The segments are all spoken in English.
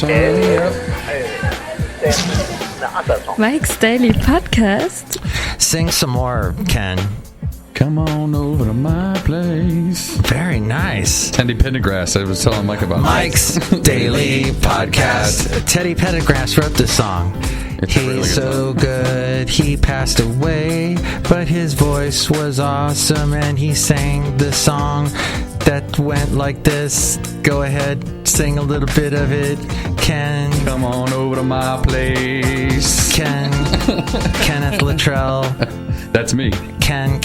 Turn up. Mike's Daily Podcast. Sing some more, Ken. Come on over to my place. Very nice. Teddy Pendergrass. I was telling Mike about Mike's Daily Podcast. Teddy Pendergrass wrote this song. It's He's really so good, he passed away, but his voice was awesome, and he sang the song that went like this. Go ahead, sing a little bit of it, Ken. Come on over to my place. Kenneth Luttrell. That's me. Kenny.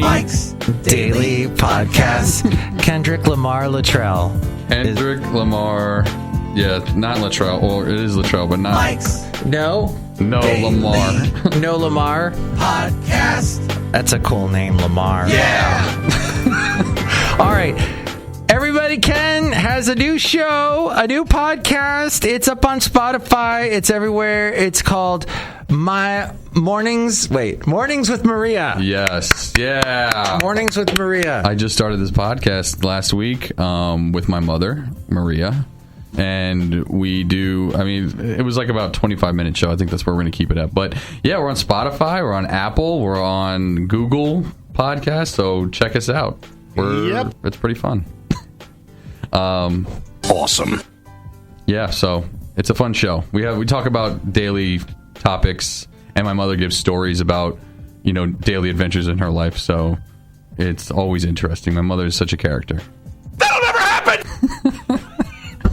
Mike's Daily Podcast. Kendrick Lamar Luttrell. Kendrick Lamar. Yeah, not Luttrell. Or it is Luttrell, but not. Mike's. No, Lamar. No Lamar. Podcast. That's a cool name, Lamar. Yeah. All right. Everybody, Ken has a new show, a new podcast. It's up on Spotify. It's everywhere. It's called Mornings with Maria. Yes. Yeah. Mornings with Maria. I just started this podcast last week with my mother, Maria. And we do, it was like about a 25-minute show. I think that's where we're going to keep it at. But yeah, we're on Spotify, we're on Apple, we're on Google Podcasts, so check us out. It's pretty fun. Awesome. Yeah, so it's a fun show. We talk about daily topics, and my mother gives stories about, daily adventures in her life, so it's always interesting. My mother is such a character. That'll never happen!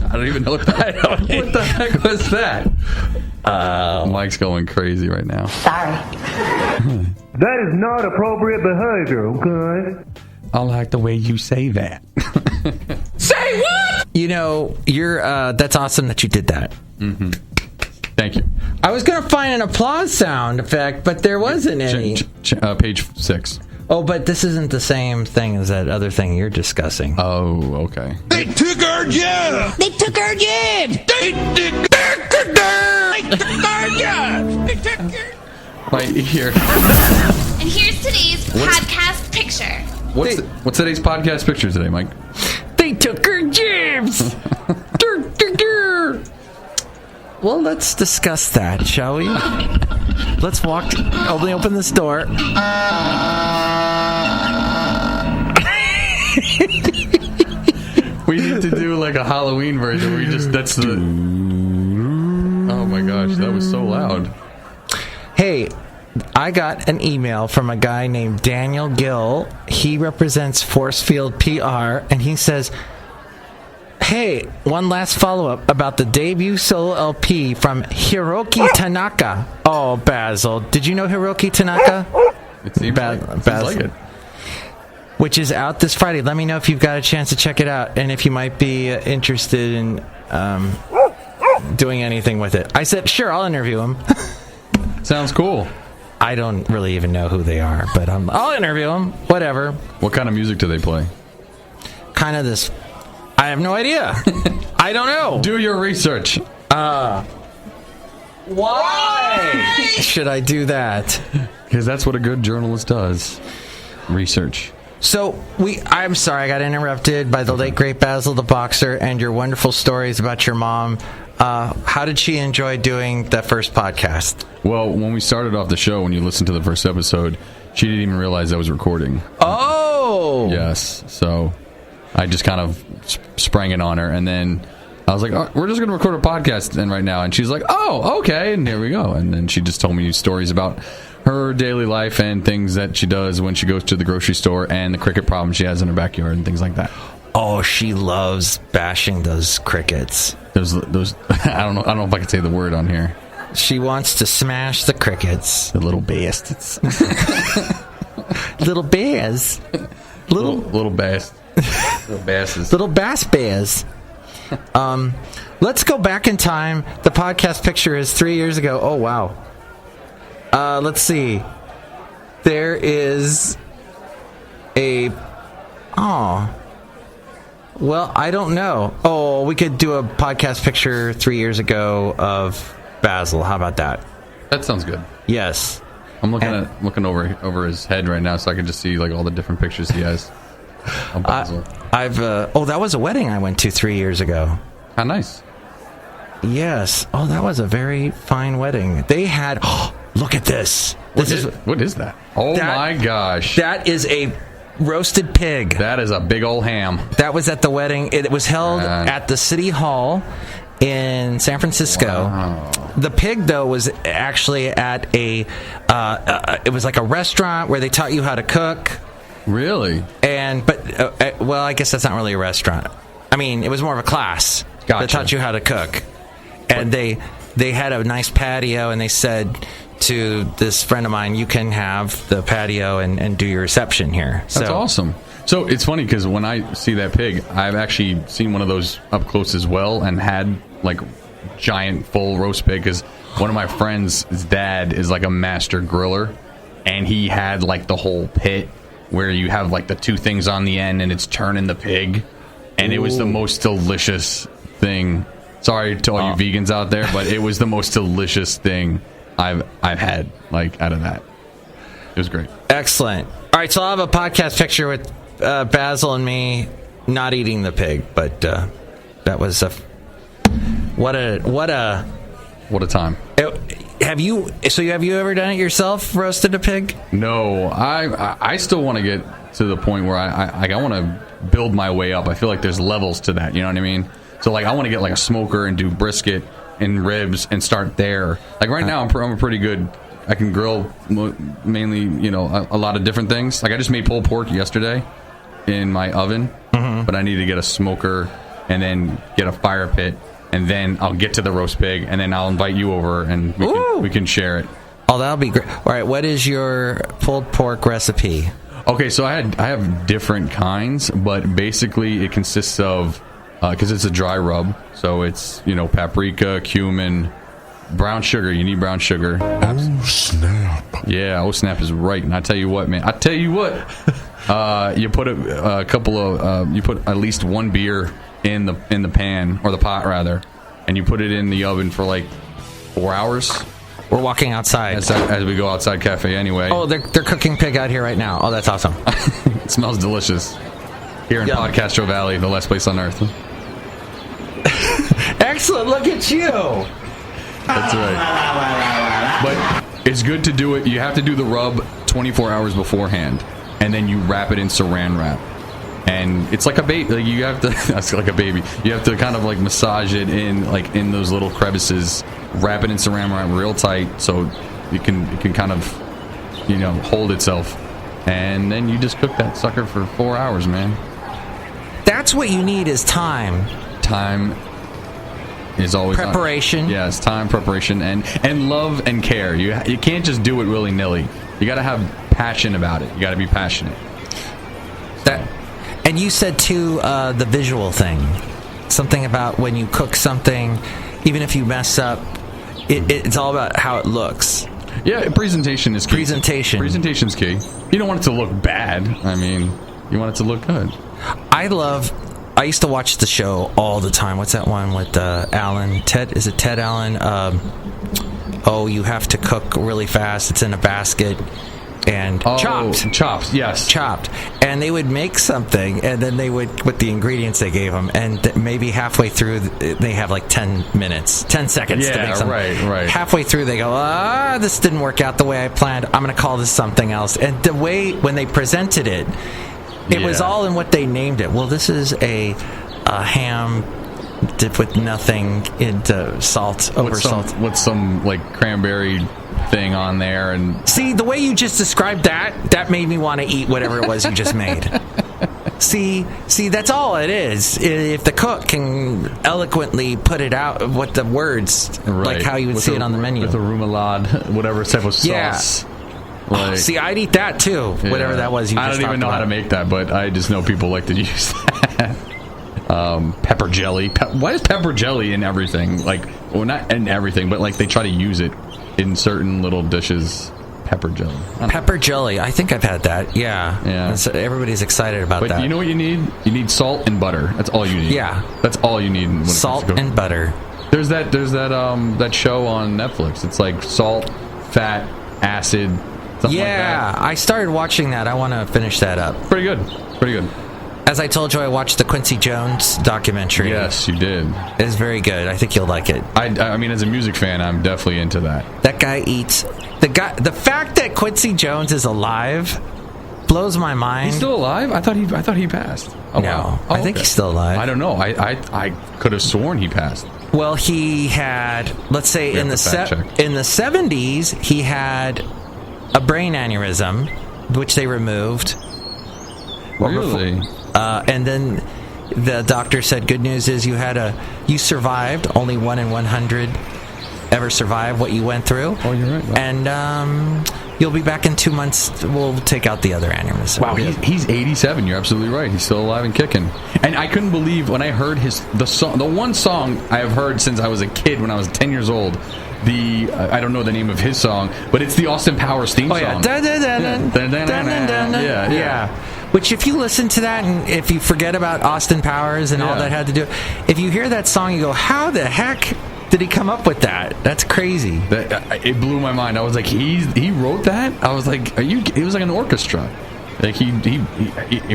I don't even know what the heck was that? Mike's going crazy right now. Sorry. That is not appropriate behavior, okay? I like the way you say that. Say what? You're that's awesome that you did that. Mm-hmm. Thank you. I was going to find an applause sound effect, but there wasn't any. Page 6. Oh, but this isn't the same thing as that other thing you're discussing. Oh, okay. They took our job! They took our jobs! They took our job! They took our... My ear. And here's today's podcast picture. What's today's podcast picture today, Mike? They took our jobs! Well, let's discuss that, shall we? Let's open this door. We need to do like a Halloween version where that's the... Oh my gosh, that was so loud. Hey, I got an email from a guy named Daniel Gill. He represents Force Field PR, and he says, hey, one last follow-up about the debut solo LP from Hiroki Tanaka. Oh, Basil. Did you know Hiroki Tanaka? It seems like it. Which is out this Friday. Let me know if you've got a chance to check it out and if you might be interested in doing anything with it. I said, sure, I'll interview him. Sounds cool. I don't really even know who they are, but I'll interview them. Whatever. What kind of music do they play? Kind of this... I have no idea. I don't know. Do your research. Why should I do that? Because that's what a good journalist does. Research. So, I'm sorry I got interrupted by the late, great Basil the Boxer and your wonderful stories about your mom. How did she enjoy doing the first podcast? Well, when we started off the show, when you listened to the first episode, she didn't even realize I was recording. Oh! Yes, so I just kind of sprang it on her, and then I was like, oh, we're just going to record a podcast right now. And she's like, oh, okay, and here we go. And then she just told me stories about her daily life and things that she does when she goes to the grocery store and the cricket problem she has in her backyard and things like that. Oh, she loves bashing those crickets. Those I don't know if I can say the word on here. She wants to smash the crickets. The little bastards. Little bears. Little bass. Little basses. Little bass bears. Let's go back in time. The podcast picture is 3 years ago. Oh, wow. Let's see. There is a... Oh. Well, I don't know. Oh, we could do a podcast picture 3 years ago of Basil. How about that? That sounds good. Yes. I'm looking over his head right now, so I can just see like all the different pictures he has of Basil. that was a wedding I went to 3 years ago. How nice. Yes. Oh, that was a very fine wedding. They had... Oh, look at this. What is that? Oh, my gosh. That is a roasted pig. That is a big old ham. That was at the wedding. It was held at the City Hall in San Francisco. Wow. The pig, though, was actually at it was like a restaurant where they taught you how to cook. Really? Well, I guess that's not really a restaurant. I mean, it was more of a class that taught you how to cook. And they had a nice patio, and they said to this friend of mine, you can have the patio and do your reception here. That's awesome. So it's funny because when I see that pig, I've actually seen one of those up close as well and had like giant full roast pig because one of my friends' dad is like a master griller, and he had like the whole pit where you have like the two things on the end and it's turning the pig, and it was the most delicious thing. Sorry to all you vegans out there, but it was the most delicious thing I've had like out of that. It was great. Excellent. All right, so I'll have a podcast picture with Basil and me not eating the pig, but that was what a time. Have you ever done it yourself? Roasted a pig? No, I still want to get to the point where I want to build my way up. I feel like there's levels to that. You know what I mean? So like I want to get like a smoker and do brisket and ribs and start there. Like right now I'm pretty good. I can grill mainly, a lot of different things. Like I just made pulled pork yesterday in my oven, but I need to get a smoker and then get a fire pit, and then I'll get to the roast pig, and then I'll invite you over and we can share it. Oh, that'll be great. All right, what is your pulled pork recipe? Okay, so I have different kinds, but basically it consists of because it's a dry rub, so it's paprika, cumin, brown sugar. You need brown sugar. Oh snap! Yeah, oh snap is right. And I tell you what, man. I tell you what. You put a couple of you put at least one beer in the pan, or the pot rather, and you put it in the oven for like 4 hours. We're walking outside as we go outside cafe anyway. Oh, they're cooking pig out here right now. Oh, that's awesome. It smells delicious here in Podcastro Valley, the last place on earth. Excellent. Look at you. That's right. But it's good to do it. You have to do the rub 24 hours beforehand, and then you wrap it in saran wrap. And it's like a baby. Like you have to. That's like a baby. You have to kind of like massage it in those little crevices. Wrap it in saran wrap real tight so it can kind of hold itself. And then you just cook that sucker for 4 hours, man. That's what you need is time. Time is always preparation. Yes, time, preparation, and love and care. You can't just do it willy-nilly. You got to have passion about it. You got to be passionate. And you said too the visual thing. Something about when you cook something, even if you mess up, it's all about how it looks. Yeah, presentation is key. Presentation's key. You don't want it to look bad. I mean, you want it to look good. I used to watch the show all the time. What's that one with Allen? Is it Ted Allen? You have to cook really fast. It's in a basket. And chopped, yes, chopped. And they would make something, and then they would, with the ingredients they gave them, and maybe halfway through, they have like 10 seconds to make something. Right. Halfway through, they go, this didn't work out the way I planned. I'm going to call this something else. And the way, when they presented it, it was all in what they named it. Well, this is a ham dipped with nothing into salt, salt. With some like cranberry thing on there. And see, the way you just described that made me want to eat whatever it was you just made. See, that's all it is. If the cook can eloquently put it out, what the words, like how you would see it on the menu. With a remoulade, whatever type of sauce. Yeah. Like, see, I'd eat that too, whatever that was you just I don't even know how to make that, but I just know people like to use that. Pepper jelly. Why is pepper jelly in everything? Like, well, not in everything, but like they try to use it in certain little dishes. Pepper jelly. Pepper jelly. I think I've had that. Yeah. So everybody's excited about that. But you know what you need? You need salt and butter. That's all you need. Yeah. That's all you need. Salt and butter. There's that show on Netflix. It's like salt, fat, acid. Something like that. I started watching that. I want to finish that up. Pretty good. As I told you, I watched the Quincy Jones documentary. Yes, you did. It's very good. I think you'll like it. I mean, as a music fan, I'm definitely into that. That guy eats. The fact that Quincy Jones is alive blows my mind. He's still alive? I thought he passed. Oh, no, wow. I think he's still alive. I don't know. I could have sworn he passed. Well, he had, let's say, in the 70s, he had a brain aneurysm, which they removed. Really? And then the doctor said, good news is you survived. Only 1 in 100 ever survive what you went through. Oh, you're right. Wow. And you'll be back in 2 months. We'll take out the other aneurysm. Wow, he's 87. You're absolutely right. He's still alive and kicking. And I couldn't believe when I heard the one song I have heard since I was a kid when I was 10 years old. I don't know the name of his song, but it's the Austin Powers theme song. Yeah. Which, if you listen to that, and if you forget about Austin Powers and all that had to do, if you hear that song, you go, how the heck did he come up with that? That's crazy. It blew my mind. I was like, he wrote that? I was like, it was like an orchestra. Like he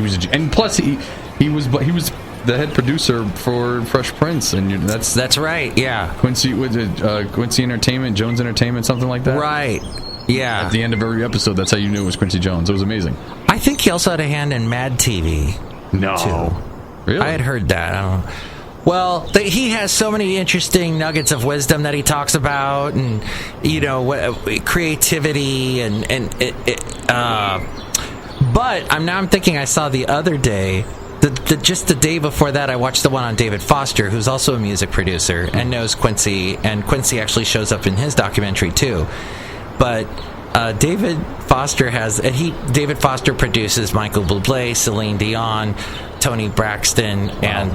was, and plus he was the head producer for Fresh Prince, and that's right. Yeah, Quincy Entertainment, Jones Entertainment, something like that. Right. Yeah. At the end of every episode, that's how you knew it was Quincy Jones. It was amazing. I think he also had a hand in Mad TV. No. Too. Really? I had heard that. I don't know. Well, he has so many interesting nuggets of wisdom that he talks about, and creativity, but I'm thinking I saw the other day. Just the day before that, I watched the one on David Foster, who's also a music producer and knows Quincy, and Quincy actually shows up in his documentary too. But David Foster produces Michael Bublé, Celine Dion, Toni Braxton, and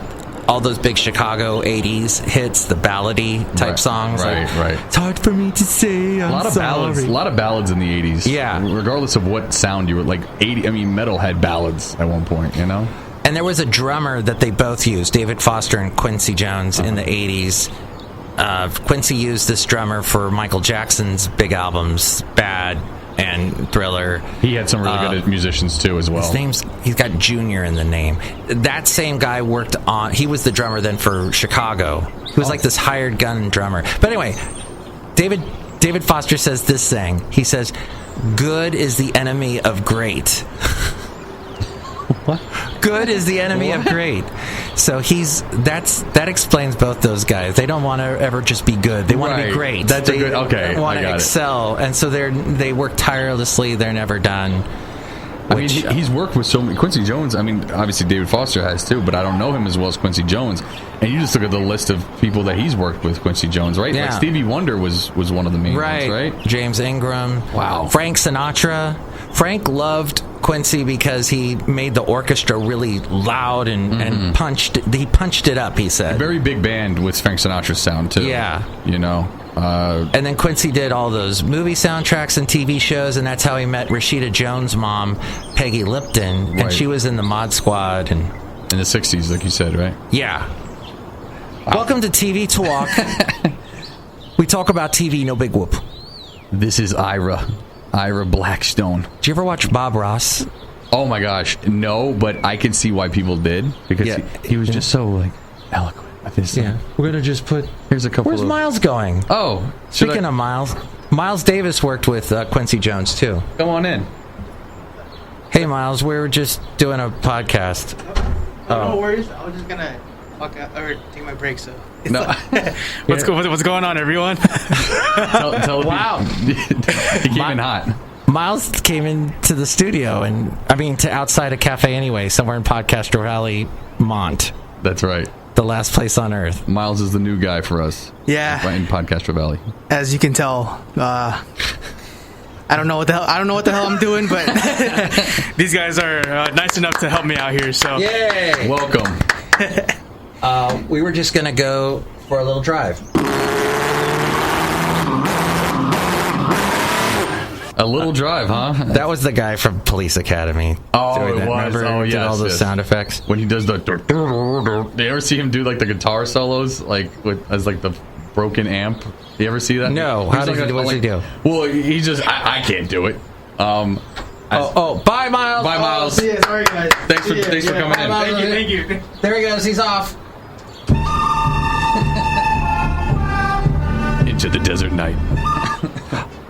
all those big Chicago 80s hits, the ballady type songs. Right. It's hard for me to say I'm sorry. A lot of ballads in the 80s. Yeah. Regardless of what sound you were, like 80, metal had ballads at one point, And there was a drummer that they both used, David Foster and Quincy Jones, in the 80s. Quincy used this drummer for Michael Jackson's big albums, Bad and Thriller. He had some really good musicians too, as well. He's got Junior in the name. That same guy he was the drummer then for Chicago. He was like this hired gun drummer. But anyway, David Foster says this thing. He says, good is the enemy of great. What? Good is the enemy of great. So that explains both those guys. They don't want to ever just be good. They want to be great. They want to excel, and so they work tirelessly. They're never done. He's worked with so many. Quincy Jones, obviously David Foster has too, but I don't know him as well as Quincy Jones. And you just look at the list of people that he's worked with, Quincy Jones, right? Yeah. Like Stevie Wonder was one of the main ones, right? James Ingram. Wow. Frank Sinatra. Frank loved Quincy because he made the orchestra really loud and punched it up, he said. Very big band with Frank Sinatra's sound too. Yeah. And then Quincy did all those movie soundtracks and TV shows, and that's how he met Rashida Jones' mom, Peggy Lipton, and she was in the Mod Squad. And in the 60s, like you said, right? Yeah. Wow. Welcome to TV Talk. We talk about TV, no big whoop. This is Ira Blackstone. Did you ever watch Bob Ross? Oh my gosh, no, but I can see why people did, because he was just so eloquent. We're gonna just put. Here's a couple. Where's Miles going? Oh, speaking of Miles Davis worked with Quincy Jones too. Come on in. Hey Miles, we were just doing a podcast. No worries. I was just gonna walk out or take my break. So no. What's going on, everyone? tell wow, he came in hot. Miles came into the studio, and to outside a cafe anyway, somewhere in Podcaster Valley, Mont. That's right. The last place on earth. Miles is the new guy for us. Yeah. Right in Podcaster Valley. As you can tell, I don't know what the hell I'm doing, but these guys are nice enough to help me out here. So yay! Welcome. We were just gonna go for a little drive. A little drive, huh? That was the guy from Police Academy. Oh, it was. Remember? Oh, yes. Did all those sound effects. When he does the... Do you ever see him do the guitar solos as the broken amp? You ever see that? No. What does he do? Well, he just... I can't do it. Bye, Miles. Bye, Miles. See ya. Sorry, guys. Thanks for coming in. Thank you. There he goes. He's off. Into the desert night.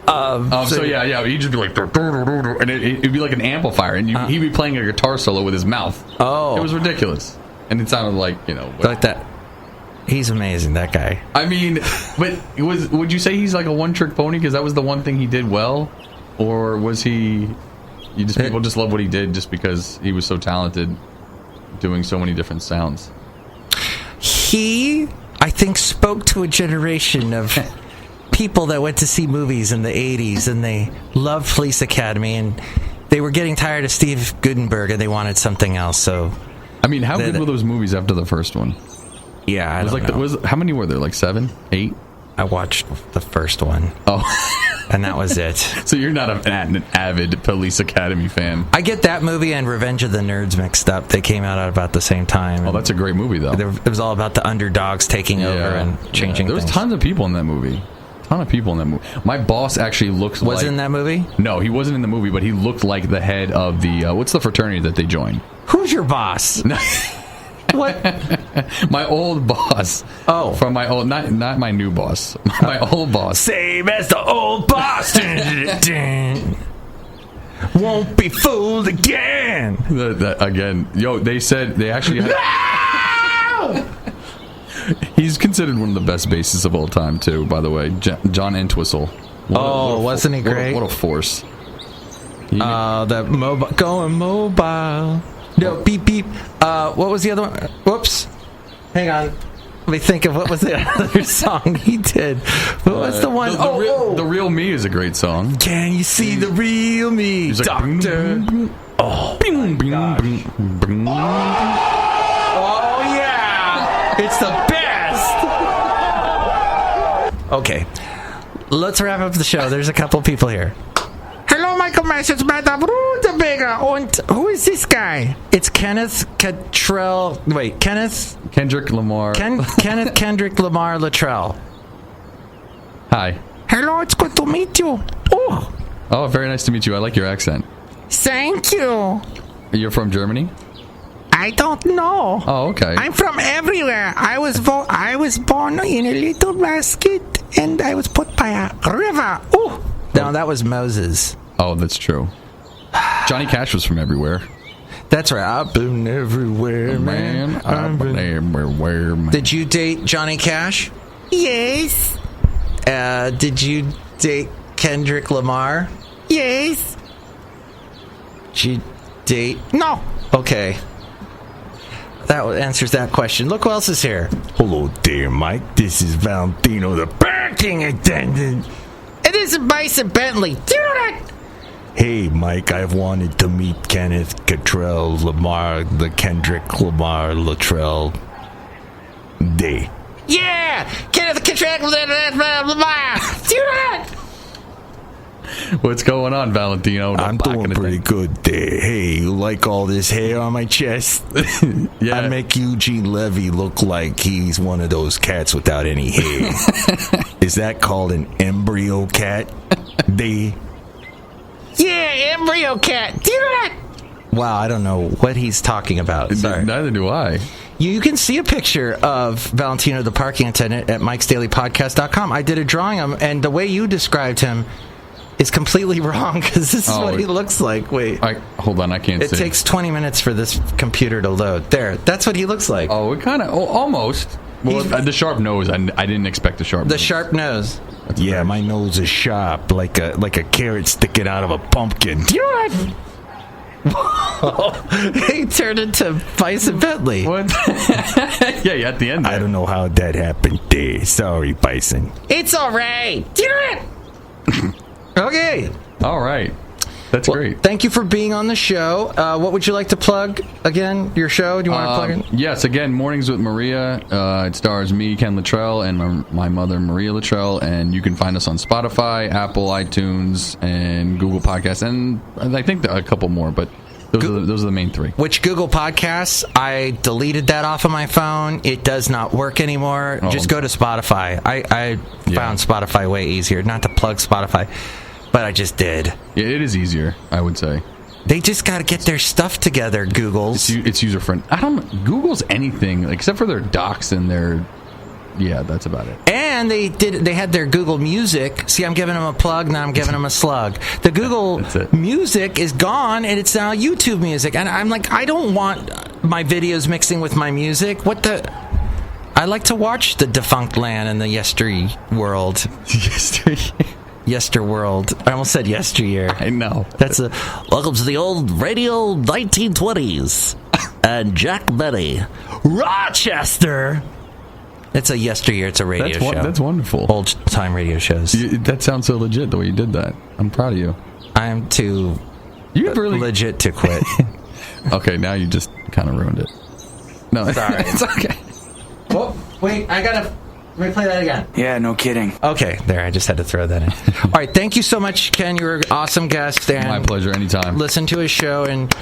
So he'd just be like, and it'd be like an amplifier, and he'd be playing a guitar solo with his mouth. Oh, it was ridiculous, and it sounded like like that. He's amazing, that guy. I mean, but would you say he's like a one-trick pony because that was the one thing he did well, or was he? People just love what he did just because he was so talented, doing so many different sounds. He, I think, spoke to a generation of people that went to see movies in the 80s, and they loved Police Academy, and they were getting tired of Steve Guttenberg, and they wanted something else. So, I mean, how good were those movies after the first one? Yeah, I don't know. How many were there? Like 7, 8? I watched the first one. Oh. And that was it. So you're not an avid Police Academy fan. I get that movie and Revenge of the Nerds mixed up. They came out at about the same time. Oh, that's a great movie, though. It was all about the underdogs taking over and changing There was things. tons of people in that movie. My boss actually looks Was in that movie? No, he wasn't in the movie, but he looked like the head of the... what's the fraternity that they joined? Who's your boss? What? My old boss. Oh. From my old... Not my new boss. My old boss. Same as the old boss. Won't be fooled again. Again. Yo, they said... They actually had... He's considered one of the best bassists of all time, too, by the way. John Entwistle. Wasn't he great? What a force. That mobile... Going mobile... No, beep, beep. What was the other one? Whoops. Hang on. Let me think of what was the other song he did. What was the one? The Real Me is a great song. Can you see the real me, He's like, Doctor? Oh, yeah. It's the best. Okay. Let's wrap up the show. There's a couple people here. Hello, Michael Myers. It's Madame Rootabega. And who is this guy? It's Kenneth Cottrell. Wait, Kendrick Lamar. Kenneth Kendrick Lamar Luttrell. Hi. Hello, it's good to meet you. Oh, very nice to meet you. I like your accent. Thank you. You're from Germany? I don't know. Oh, okay. I'm from everywhere. I was born in a little basket, and I was put by a river. Oh, no, that was Moses. Oh, that's true. Johnny Cash was from everywhere. That's right. I've been everywhere, man. I've been everywhere, man. Did you date Johnny Cash? Yes. Did you date Kendrick Lamar? Yes. Did you date... No. Okay. That answers that question. Look who else is here. Hello there, Mike. This is Valentino, the parking attendant. It is Bison Bentley. Do it! Hey, Mike, I've wanted to meet Kenneth Cottrell Lamar, the Kendrick Lamar Luttrell Day. Yeah! Kenneth Cottrell Lamar. Do it! What's going on, Valentino? I'm doing pretty good there. Hey, you like all this hair on my chest? Yeah. I make Eugene Levy look like he's one of those cats without any hair. Is that called an embryo cat? Yeah, embryo cat. Do it! Wow, I don't know what he's talking about. Sorry. Neither do I. You can see a picture of Valentino, the parking attendant, at MikesDailyPodcast.com. I did a drawing of him, and the way you described him is completely wrong, because this is what he looks like. Wait. Hold on, I can't see. It takes 20 minutes for this computer to load. There, that's what he looks like. Oh, it kind of, almost. Well, the sharp nose, I didn't expect a sharp nose. The sharp nose. Yeah, my nose is sharp, like a carrot sticking out of a pumpkin. He turned into Bison Bentley. What? Yeah, at the end there. I don't know how that happened there. Sorry, Bison. It's all right. Okay. All right. That's great. Thank you for being on the show. What would you like to plug again? Your show? Do you want to plug it? Yes, again, Mornings with Maria. It stars me, Ken Luttrell, and my mother, Maria Luttrell. And you can find us on Spotify, Apple, iTunes, and Google Podcasts. And I think there are a couple more, but those are the main three. Which Google Podcasts? I deleted that off of my phone. It does not work anymore. Just go to Spotify. I found Spotify way easier. Not to plug Spotify, but I just did. Yeah, it is easier, I would say. They just got to get their stuff together, Google's. It's user friendly. Google's anything except for their docs and their. Yeah, that's about it. And they had their Google Music. See, I'm giving them a plug, now I'm giving them a slug. The Google Music is gone, and it's now YouTube Music. And I'm like, I don't want my videos mixing with my music. What the... I like to watch the defunct land and the yesterworld. Yesterworld. I almost said yesteryear. I know. That's welcome to the old radio 1920s. And Jack Benny. Rochester... It's a yesteryear. It's a radio show. That's wonderful. Old-time radio shows. That sounds so legit the way you did that. I'm proud of you. I'm too legit to quit. Okay, now you just kind of ruined it. No, sorry. It's okay. Well, wait, I got to replay that again. Yeah, no kidding. Okay, there. I just had to throw that in. All right, thank you so much, Ken. You were an awesome guest. And my pleasure. Anytime. Listen to his show. And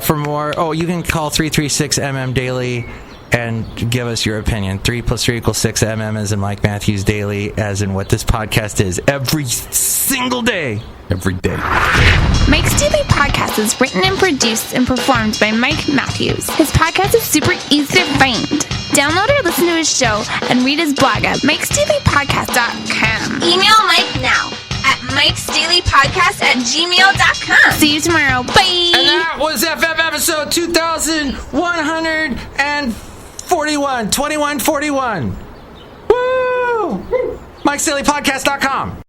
for more, you can call 336-MM-DAILY. And give us your opinion. 3 + 3 = 6. MM as in Mike Matthews Daily, as in what this podcast is every single day. Every day. Mike's Daily Podcast is written and produced and performed by Mike Matthews. His podcast is super easy to find. Download or listen to his show and read his blog at MikesDailyPodcast.com. Email Mike now at MikesDailyPodcast@gmail.com. See you tomorrow. Bye. And that was FF episode 2141. Woo! MikesDailyPodcast.com.